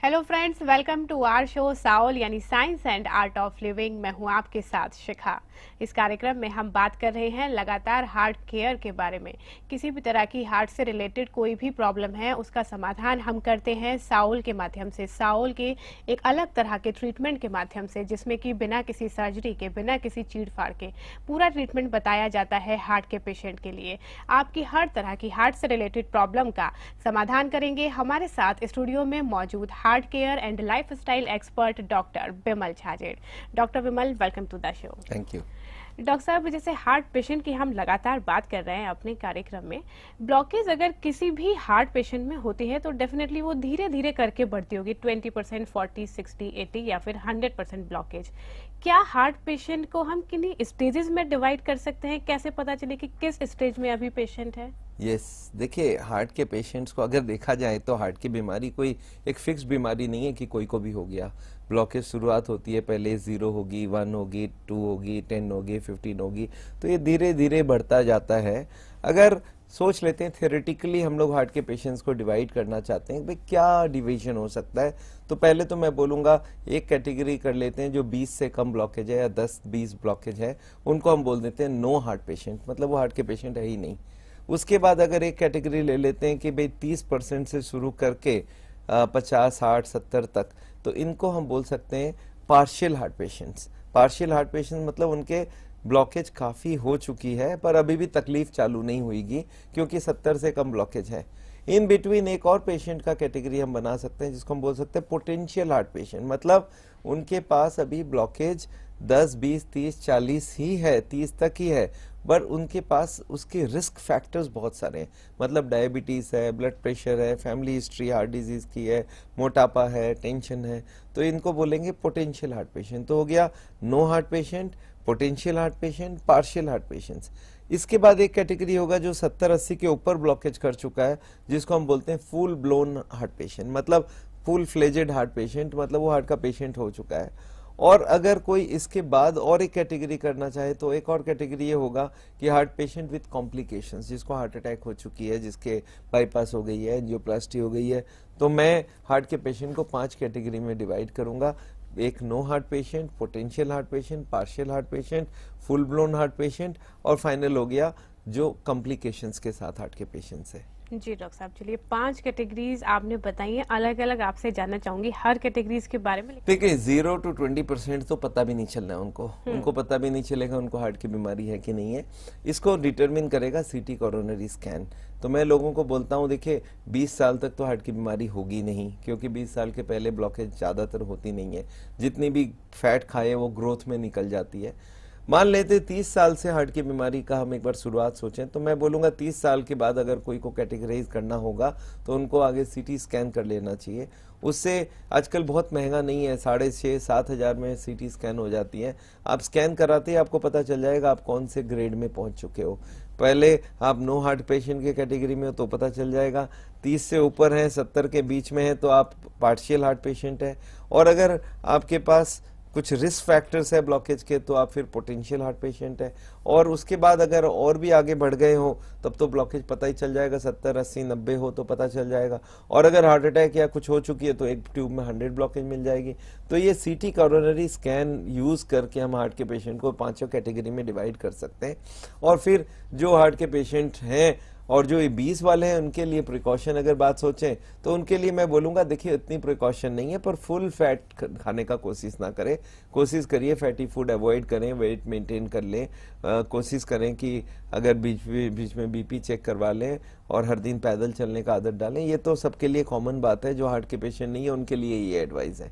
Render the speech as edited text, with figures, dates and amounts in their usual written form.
Hello friends, welcome to our show SAOL यानी science and art of living. मैं हूं आपके साथ शिखा। इस कार्यक्रम में हम बात कर रहे हैं लगातार हार्ट केयर के बारे में। किसी भी तरह की हार्ट से रिलेटेड कोई भी प्रॉब्लम है उसका समाधान हम करते हैं साउल के माध्यम से, साउल के एक अलग तरह के ट्रीटमेंट के माध्यम से, जिसमें कि बिना किसी सर्जरी के, बिना किसी चीड़ फाड़ के पूरा ट्रीटमेंट बताया जाता है हार्ट के पेशेंट के लिए। आपकी हर तरह की हार्ट से रिलेटेड प्रॉब्लम का समाधान करेंगे हमारे साथ स्टूडियो में मौजूद heart care and lifestyle expert doctor Vimal Jhajed. Doctor Vimal, welcome to the show. Thank you. Doctor साहब, जैसे हार्ट पेशेंट की हम लगातार बात कर रहे हैं अपने कार्यक्रम में, ब्लॉकेज अगर किसी भी हार्ट पेशेंट में होती है तो डेफिनेटली वो धीरे धीरे करके बढ़ती होगी, 20%, 40, 60, 80 या फिर 100% ब्लॉकेज। क्या हार्ट पेशेंट को हम किन्हीं स्टेजेस में डिवाइड कर सकते हैं? कैसे पता चले कि किस स्टेज में अभी पेशेंट है? देखिए, हार्ट के पेशेंट्स को अगर देखा जाए तो हार्ट की बीमारी कोई एक फिक्स बीमारी नहीं है कि कोई को भी हो गया। ब्लॉकेज शुरुआत होती है, पहले 0 होगी, 1 होगी, 2 होगी, 10 होगी, 15 होगी, तो ये धीरे धीरे बढ़ता जाता है। अगर सोच लेते हैं थियोरेटिकली हम लोग हार्ट के पेशेंट्स को डिवाइड करना चाहते हैं, भाई क्या डिवीजन हो सकता है, तो पहले तो मैं बोलूँगा एक कैटेगरी कर लेते हैं जो 20 से कम ब्लॉकेज है या 10-20 ब्लॉकेज है, उनको हम बोल देते हैं नो हार्ट पेशेंट, मतलब वो हार्ट के पेशेंट है ही नहीं। उसके बाद अगर एक कैटेगरी ले लेते हैं कि भाई 30% से शुरू करके 50, 60, 70 तक, तो इनको हम बोल सकते हैं partial heart patients. Partial heart patient मतलब उनके ब्लॉकेज काफ़ी हो चुकी है पर अभी भी तकलीफ चालू नहीं हुईगी क्योंकि 70 से कम ब्लॉकेज है। इन बिटवीन एक और पेशेंट का कैटेगरी हम बना सकते हैं जिसको हम बोल सकते हैं पोटेंशियल हार्ट पेशेंट, मतलब उनके पास अभी ब्लॉकेज 10, 20, 30, 40 ही है, 30 तक ही है, पर उनके पास उसके रिस्क फैक्टर्स बहुत सारे हैं, मतलब डायबिटीज़ है, ब्लड प्रेशर है, फैमिली हिस्ट्री हार्ट डिजीज़ की है, मोटापा है, टेंशन है, तो इनको बोलेंगे पोटेंशियल हार्ट पेशेंट। तो हो गया no heart patient, potential heart patient, partial heart patients. इसके बाद एक कैटेगरी होगा जो 70-80 के ऊपर ब्लॉकेज कर चुका है, जिसको हम बोलते हैं फुल ब्लोन हार्ट पेशेंट, मतलब फुल फ्लेजेड हार्ट पेशेंट, मतलब वो हार्ट का पेशेंट हो चुका है। और अगर कोई इसके बाद और एक कैटेगरी करना चाहे तो एक और कैटेगरी ये होगा कि हार्ट पेशेंट विद कॉम्प्लिकेशंस, जिसको हार्ट अटैक हो चुकी है, जिसके बाईपास हो गई है, एंजियोप्लास्टी हो गई है। तो मैं हार्ट के पेशेंट को 5 कैटेगरी में डिवाइड करूंगा। एक no heart patient, potential heart patient, partial heart patient, full blown heart patient, और फाइनल हो गया जो कॉम्प्लिकेशंस के साथ हार्ट के पेशेंट्स है। जी डॉक्टर साहब, चलिए 5 कैटेगरीज आपने बताई हैं, अलग अलग आपसे जानना चाहूंगी हर कैटेगरीज के बारे में। देखिए 0 to 20% तो पता भी नहीं चलना है उनको पता भी नहीं चलेगा उनको हार्ट की बीमारी है कि नहीं है। इसको डिटरमिन करेगा सीटी कोरोनरी स्कैन। तो मैं लोगों को बोलता हूँ, देखिए 20 साल तक तो हार्ट की बीमारी होगी नहीं, क्योंकि 20 साल के पहले ब्लॉकेज ज़्यादातर होती नहीं है, जितनी भी फैट खाए वो ग्रोथ में निकल जाती है। मान लेते 30 साल से हार्ट की बीमारी का हम एक बार शुरुआत सोचें, तो मैं बोलूँगा 30 साल के बाद अगर कोई को कैटेगराइज करना होगा तो उनको आगे सीटी स्कैन कर लेना चाहिए। उससे आजकल बहुत महंगा नहीं है, 6,500-7 हज़ार में सीटी स्कैन हो जाती है। आप स्कैन कराते ही आपको पता चल जाएगा आप कौन से ग्रेड में पहुंच चुके हो। पहले आप नो हार्ट पेशेंट के कैटेगरी में हो तो पता चल जाएगा, 30 से ऊपर है, 70 के बीच में है तो आप पार्शियल हार्ट पेशेंट है, और अगर आपके पास कुछ रिस्क फैक्टर्स है ब्लॉकेज के तो आप फिर पोटेंशियल हार्ट पेशेंट है। और उसके बाद अगर और भी आगे बढ़ गए हो तब तो ब्लॉकेज पता ही चल जाएगा, 70, 80, 90 हो तो पता चल जाएगा। और अगर हार्ट अटैक या कुछ हो चुकी है तो एक ट्यूब में 100 ब्लॉकेज मिल जाएगी। तो ये सीटी कोरोनरी स्कैन यूज़ करके हम हार्ट के पेशेंट को 5 कैटेगरी में डिवाइड कर सकते हैं। और फिर जो हार्ट के पेशेंट हैं और जो ये 20 वाले हैं उनके लिए प्रिकॉशन अगर बात सोचें तो उनके लिए मैं बोलूँगा, देखिए इतनी प्रिकॉशन नहीं है, पर फुल फैट खाने का कोशिश ना करें, कोशिश करिए फैटी फूड अवॉइड करें, वेट मेंटेन कर लें, कोशिश करें कि अगर बीच में बीपी चेक करवा लें और हर दिन पैदल चलने का आदत डालें। ये तो सबके लिए कॉमन बात है, जो हार्ट के पेशेंट नहीं है उनके लिए ये एडवाइस है।